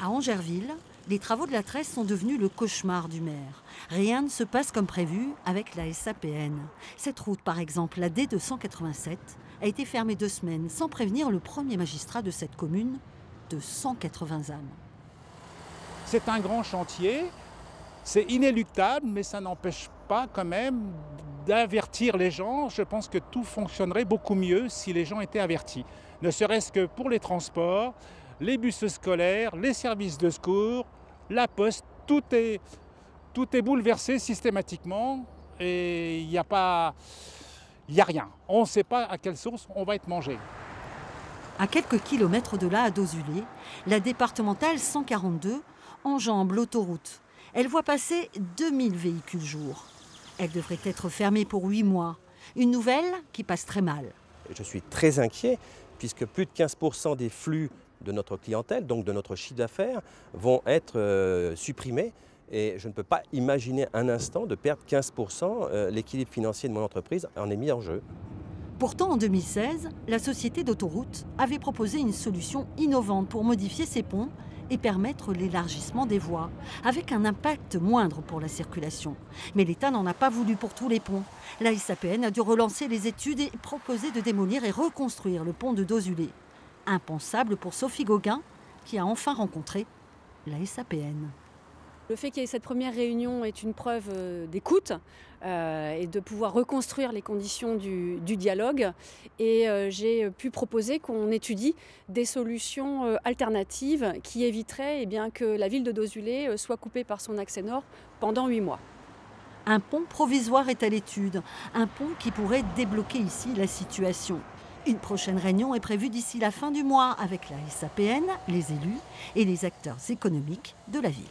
À Angerville, les travaux de la Tresse sont devenus le cauchemar du maire. Rien ne se passe comme prévu avec la SAPN. Cette route, par exemple, la D287, a été fermée 2 semaines sans prévenir le premier magistrat de cette commune de 180 âmes. C'est un grand chantier, c'est inéluctable, mais ça n'empêche pas quand même d'avertir les gens. Je pense que tout fonctionnerait beaucoup mieux si les gens étaient avertis. Ne serait-ce que pour les transports, les bus scolaires, les services de secours, la poste, tout est bouleversé systématiquement et il n'y a rien. On ne sait pas à quelle source on va être mangé. À quelques kilomètres de là, à Dozulé, la départementale 142 enjambe l'autoroute. Elle voit passer 2000 véhicules jour. Elle devrait être fermée pour 8 mois. Une nouvelle qui passe très mal. Je suis très inquiet puisque plus de 15% des flux de notre clientèle, donc de notre chiffre d'affaires, vont être supprimés. Et je ne peux pas imaginer un instant de perdre 15%. L'équilibre financier de mon entreprise en est mis en jeu. Pourtant, en 2016, la société d'autoroute avait proposé une solution innovante pour modifier ces ponts et permettre l'élargissement des voies, avec un impact moindre pour la circulation. Mais l'État n'en a pas voulu pour tous les ponts. La SAPN a dû relancer les études et proposer de démolir et reconstruire le pont de Dozulé. Impensable pour Sophie Gauguin, qui a enfin rencontré la SAPN. Le fait qu'il y ait cette première réunion est une preuve d'écoute et de pouvoir reconstruire les conditions du dialogue. Et j'ai pu proposer qu'on étudie des solutions alternatives qui éviteraient que la ville de Dozulé soit coupée par son accès nord pendant 8 mois. Un pont provisoire est à l'étude, un pont qui pourrait débloquer ici la situation. Une prochaine réunion est prévue d'ici la fin du mois avec la SAPN, les élus et les acteurs économiques de la ville.